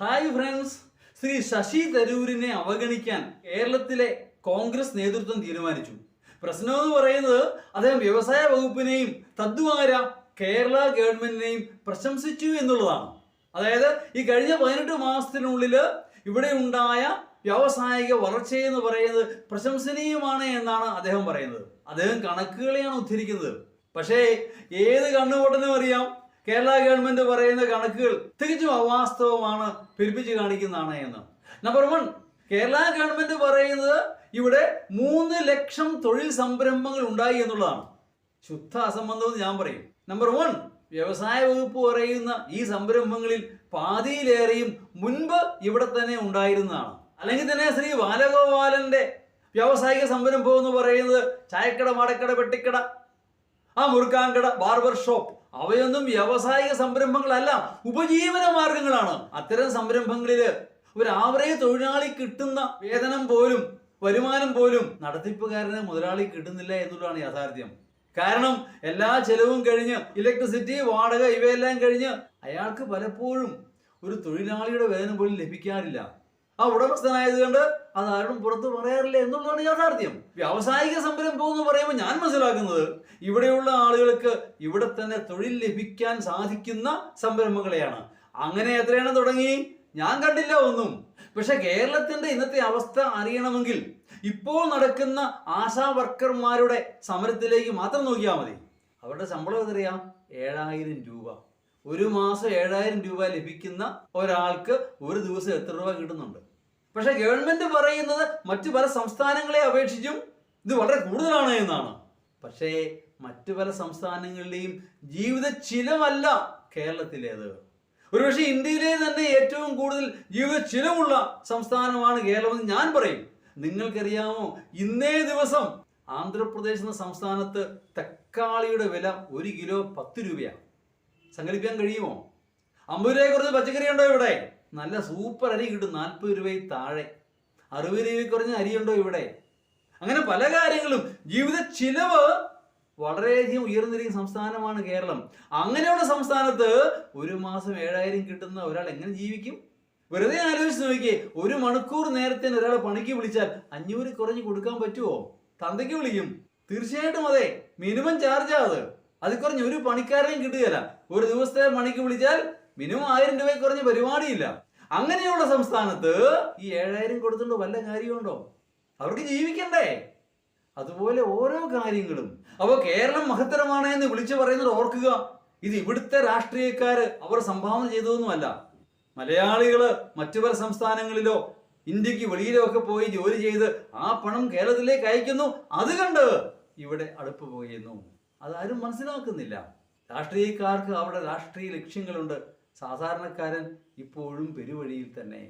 Hi friends. Shri Sasi തരൂരിനെ അവഗണിക്കാൻ കേരളത്തിലെ കോൺഗ്രസ് നേതൃത്വം തീരുമാനിച്ചു. പ്രശ്നം എന്ന് പറയുന്നത് അദ്ദേഹം വ്യവസായ വകുപ്പിനെയും തദ്വാര കേരള ഗവൺമെന്റിനെയും പ്രശംസിച്ചു എന്നുള്ളതാണ്. അതായത് ഈ കഴിഞ്ഞ 18 മാസത്തിനുള്ളിൽ ഇവിടെ ഉണ്ടായ വ്യാവസായിക വളർച്ചയെന്ന് പറയുന്നത് പ്രശംസനീയമാണ് എന്നാണ് അദ്ദേഹം പറയുന്നത്. അദ്ദേഹം കണക്കുകളെയാണ് ഉദ്ധരിക്കുന്നത്. പക്ഷേ ഏത് കണ്ണുപൊട്ടനും അറിയാം കേരള ഗവൺമെന്റ് പറയുന്ന കണക്കുകൾ തികച്ചും അവാസ്തവമാണ്, പെരുപ്പിച്ച് കാണിക്കുന്നതാണ് എന്ന്. നമ്പർ 1, കേരള ഗവൺമെന്റ് പറയുന്നത് ഇവിടെ 3 ലക്ഷം തൊഴിൽ സംരംഭങ്ങൾ ഉണ്ടായി എന്നുള്ളതാണ്. ശുദ്ധ അസംബന്ധം ഞാൻ പറയും. നമ്പർ 1, വ്യവസായ വകുപ്പ് പറയുന്ന ഈ സംരംഭങ്ങളിൽ പാതിയിലേറെയും മുൻപ് ഇവിടെ തന്നെ ഉണ്ടായിരുന്നതാണ്. അല്ലെങ്കിൽ തന്നെ ശ്രീ ബാലഗോപാലന്റെ വ്യാവസായിക സംരംഭം എന്ന് പറയുന്നത് ചായക്കട, മാടക്കട, പെട്ടിക്കട, മുറുക്കാൻകട, ബാർബർ ഷോപ്പ്, അവയൊന്നും വ്യാവസായിക സംരംഭങ്ങളല്ല, ഉപജീവന മാർഗങ്ങളാണ്. അത്തരം സംരംഭങ്ങളിൽ ഒരു ആവറേജ് തൊഴിലാളി കിട്ടുന്ന വേതനം പോലും വരുമാനം പോലും നടത്തിപ്പുകാരന് മുതലാളി കിട്ടുന്നില്ല എന്നുള്ളതാണ് യാഥാർത്ഥ്യം. കാരണം എല്ലാ ചെലവും കഴിഞ്ഞ് ഇലക്ട്രിസിറ്റി, വാടക ഇവയെല്ലാം കഴിഞ്ഞ് അയാൾക്ക് പലപ്പോഴും ഒരു തൊഴിലാളിയുടെ വേതനം പോലും ലഭിക്കാറില്ല. ഉടമസ്ഥനായതുകൊണ്ട് അതാരും പുറത്ത് പറയാറില്ല എന്നുള്ളതാണ് യാഥാർത്ഥ്യം. വ്യാവസായിക സംരംഭം എന്ന് പറയുമ്പോൾ ഞാൻ മനസ്സിലാക്കുന്നത് ഇവിടെയുള്ള ആളുകൾക്ക് ഇവിടെ തന്നെ തൊഴിൽ ലഭിക്കാൻ സാധിക്കുന്ന സംരംഭങ്ങളെയാണ്. അങ്ങനെ എത്രയാണ് തുടങ്ങി ഞാൻ കണ്ടില്ല ഒന്നും. പക്ഷെ കേരളത്തിന്റെ ഇന്നത്തെ അവസ്ഥ അറിയണമെങ്കിൽ ഇപ്പോൾ നടക്കുന്ന ആശാ വർക്കർമാരുടെ സമരത്തിലേക്ക് മാത്രം നോക്കിയാൽ മതി. അവരുടെ ശമ്പളം എത്രയാ? 7000 രൂപ. ഒരു മാസം 7000 രൂപ ലഭിക്കുന്ന ഒരാൾക്ക് ഒരു ദിവസം എത്ര രൂപ കിട്ടുന്നുണ്ട്? പക്ഷെ ഗവൺമെന്റ് പറയുന്നത് മറ്റു പല സംസ്ഥാനങ്ങളെ അപേക്ഷിച്ചും ഇത് വളരെ കൂടുതലാണ് എന്നാണ്. പക്ഷേ മറ്റു പല സംസ്ഥാനങ്ങളിലെയും ജീവിത ചിലവല്ല കേരളത്തിലേത്. ഒരുപക്ഷെ ഇന്ത്യയിലെ തന്നെ ഏറ്റവും കൂടുതൽ ജീവിത ചിലവുള്ള സംസ്ഥാനമാണ് കേരളമെന്ന് ഞാൻ പറയും. നിങ്ങൾക്കറിയാമോ, ഇന്നേ ദിവസം ആന്ധ്രാപ്രദേശ് എന്ന സംസ്ഥാനത്ത് തക്കാളിയുടെ വില 1 കിലോ 10 രൂപയാണ്. സങ്കല്പിക്കാൻ കഴിയുമോ? 50 രൂപയെ കുറച്ച് പച്ചക്കറി ഉണ്ടോ ഇവിടെ? നല്ല സൂപ്പർ അരി കിട്ടും 40 രൂപയിൽ താഴെ. 60 രൂപയിൽ കുറഞ്ഞ അരിയുണ്ടോ ഇവിടെ? അങ്ങനെ പല കാര്യങ്ങളും ജീവിത ചിലവ് വളരെയധികം ഉയർന്നിരിക്കുന്ന സംസ്ഥാനമാണ് കേരളം. അങ്ങനെയുള്ള സംസ്ഥാനത്ത് ഒരു മാസം 7000 കിട്ടുന്ന ഒരാൾ എങ്ങനെ ജീവിക്കും? വെറുതെ ആലോചിച്ച് നോക്കിയേ. 1 മണിക്കൂർ നേരത്തിന് ഒരാളെ പണിക്ക് വിളിച്ചാൽ 500 കുറഞ്ഞ് കൊടുക്കാൻ പറ്റുമോ? തന്തയ്ക്ക് വിളിക്കും. തീർച്ചയായിട്ടും അതെ, മിനിമം ചാർജാ അത്. അത് കുറഞ്ഞ് ഒരു പണിക്കാരനെയും കിട്ടുകയില്ല. ഒരു ദിവസത്തെ പണിക്ക് വിളിച്ചാൽ മിനിമം 1000 രൂപയിൽ കുറഞ്ഞ പരിപാടിയില്ല. അങ്ങനെയുള്ള സംസ്ഥാനത്ത് ഈ 7000 കൊടുത്തുകൊണ്ട് വല്ല കാര്യമുണ്ടോ? അവർക്ക് ജീവിക്കണ്ടേ? അതുപോലെ ഓരോ കാര്യങ്ങളും. അപ്പോൾ കേരളം മഹത്തരമാണ് എന്ന് വിളിച്ചു പറയുന്നത് ഓർക്കുക. ഇത് ഇവിടുത്തെ രാഷ്ട്രീയക്കാര് അവർ സംഭാവന ചെയ്തതൊന്നുമല്ല. മലയാളികള് മറ്റു പല സംസ്ഥാനങ്ങളിലോ ഇന്ത്യക്ക് വെളിയിലോ ഒക്കെ പോയി ജോലി ചെയ്ത് ആ പണം കേരളത്തിലേക്ക് അയക്കുന്നു. അത് കണ്ട് ഇവിടെ അടുപ്പ് പോകുന്നു. അതാരും മനസ്സിലാക്കുന്നില്ല. രാഷ്ട്രീയക്കാർക്ക് അവരുടെ രാഷ്ട്രീയ ലക്ഷ്യങ്ങളുണ്ട്. സാധാരണക്കാരൻ ഇപ്പോഴും പെരുവഴിയിൽ തന്നെ.